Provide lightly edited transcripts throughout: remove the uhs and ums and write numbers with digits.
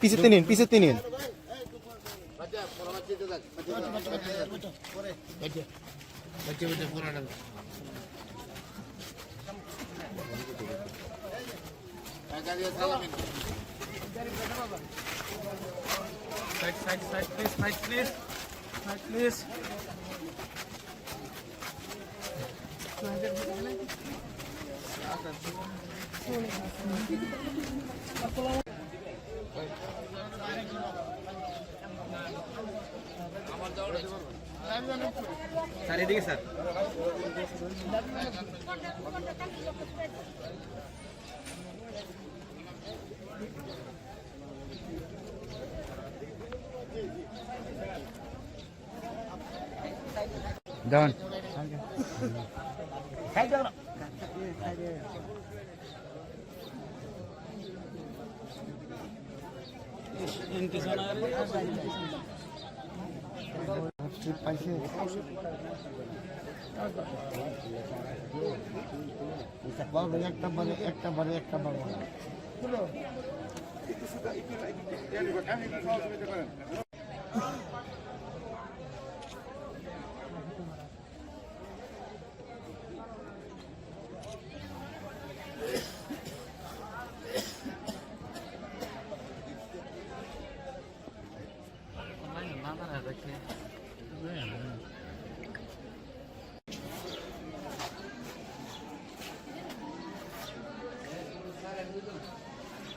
পিছেতে নিন, পিছেতে নিন। Side, please. Side, please. Sir এদিকে স্যার। Down.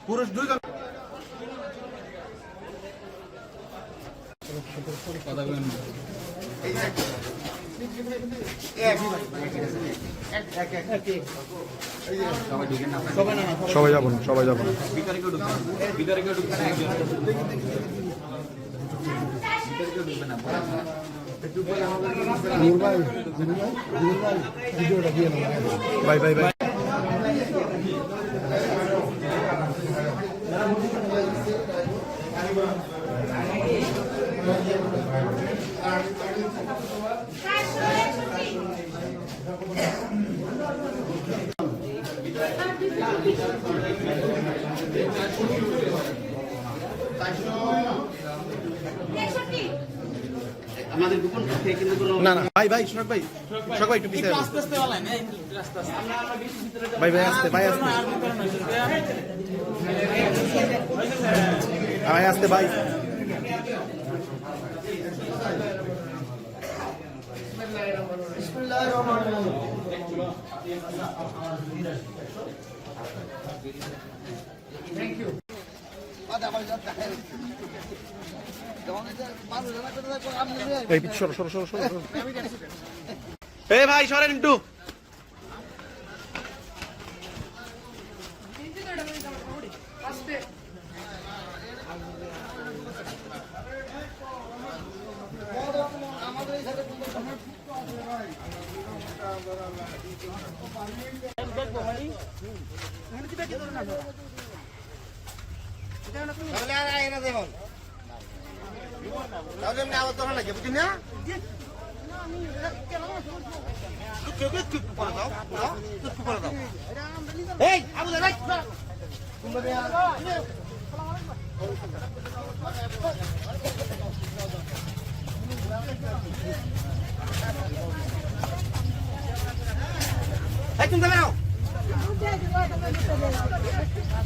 পুরুষ দুইজন। সবাই যাবো না, সবাই যাবো না। Bye bye bye. আমাদের গোপন পক্ষে কিন্তু কোনো না না ভাই ভাই সোহাগ ভাই, সোহাগ ভাই একটু পিছিয়ে যান। আস্তে আস্তে বলেন, এই আস্তে আস্তে। ভাই ভাই আসতে, ভাই আসতে, ভাই আসতে ভাই। এই পিছ সরো সরো সরো সরো। এই ভাই সরেন একটু।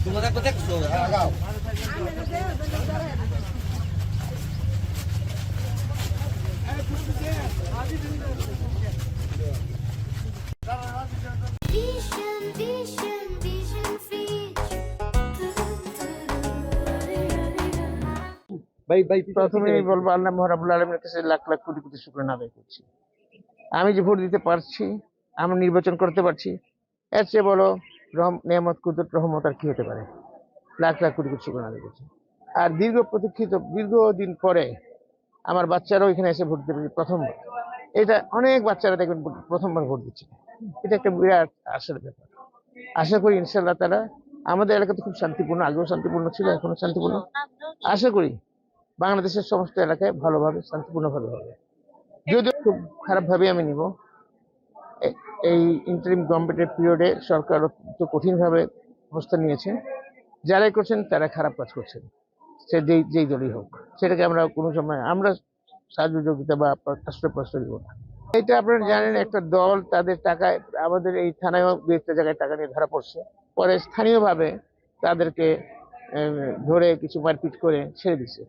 তোমরা তো দেখছো আগাও ভাই ভাই প্রথমে আমি বলবো আল্লাহ রাব্বুল আলামিনের কাছে লাখ লাখ কোটি কোটি শুকরানা আদায় করছি। আমি যে ভোট দিতে পারছি, আমি নির্বাচন করতে পারছি, এর চেয়ে বড় নেয়ামত কুদরত রহমত আর কি হতে পারে। লাখ লাখ কোটি কোটি শুকরানা আদায় করছি। আর দীর্ঘদিন পরে আমার বাচ্চারাও এখানে এসে ভোট দিতে প্রথমবার। এটা অনেক বাচ্চারা দেখবেন প্রথমবার ভোট দিচ্ছে। এটা একটা বিরাট আশার ব্যাপার। আশা করি ইনশাআল্লাহ তারা, আমাদের এলাকা তো খুব শান্তিপূর্ণ, আগেও শান্তিপূর্ণ ছিল, এখনো শান্তিপূর্ণ। আশা করি বাংলাদেশের সমস্ত এলাকায় ভালোভাবে শান্তিপূর্ণভাবে হবে। যদিও খুব খারাপভাবে আমি নিব, এই ইন্টারিম গভর্নমেন্টের পিরিয়ডে সরকার অত্যন্ত কঠিনভাবে অবস্থান নিয়েছে। যারাই করছেন তারা খারাপ কাজ করছেন। সে যেই যেই দলই হোক, সেটাকে আমরা কোনো সময় আমরা সহযোগিতা বা প্রশ্রয় দিব না। এটা আপনারা জানেন, একটা দল তাদের টাকায়, আমাদের এই থানায় দু একটা জায়গায় টাকা নিয়ে ধরা পড়ছে, পরে স্থানীয়ভাবে তাদেরকে ধরে কিছু মারপিট করে ছেড়ে দিছে,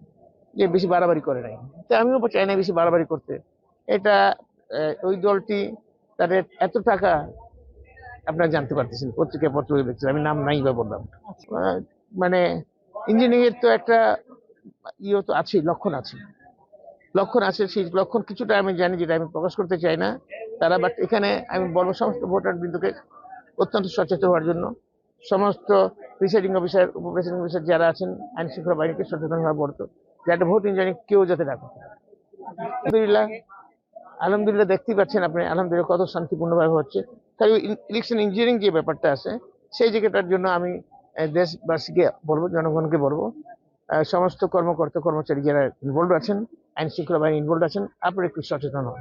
যে বেশি বাড়াবাড়ি করে নাই। তো আমিও চাই না বেশি বাড়াবাড়ি করতে। এটা ওই দলটি তাদের এত টাকা আপনারা জানতে পারতেছেন, পত্রিকা পত্র দেখছেন, আমি নাম নাই বা বললাম। মানে ইঞ্জিনিয়ারিং এর তো একটা ইয়ে তো আছে, লক্ষণ আছে, সেই লক্ষণ কিছুটা আমি জানি, যেটা আমি প্রকাশ করতে চাই না তারা। বাট এখানে আমি বলবো সমস্ত ভোটার বৃন্দকে অত্যন্ত সচেতন হওয়ার জন্য, সমস্ত প্রিসাইডিং অফিসার, উপপ্রিসাইডিং অফিসার যারা আছেন, আইন শৃঙ্খলা বাহিনীকে সচেতন হওয়া বলতো, যাতে ভোট ইঞ্জিনিয়ারিং কেউ যাতে না করে। আলহামদুলিল্লাহ দেখতেই পাচ্ছেন আপনি, আলহামদুলিল্লাহ কত শান্তিপূর্ণভাবে হচ্ছে। তাই ইলেকশন ইঞ্জিনিয়ারিং যে ব্যাপারটা আছে, সেই জায়গাটার জন্য আমি দেশবাসীকে বলবো, জনগণকে বলবো, সমস্ত কর্মকর্তা কর্মচারী যারা ইনভলভ আছেন, আইন শৃঙ্খলা বাহিনী ইনভলভ আছেন, আপনারা একটু সচেতন হন।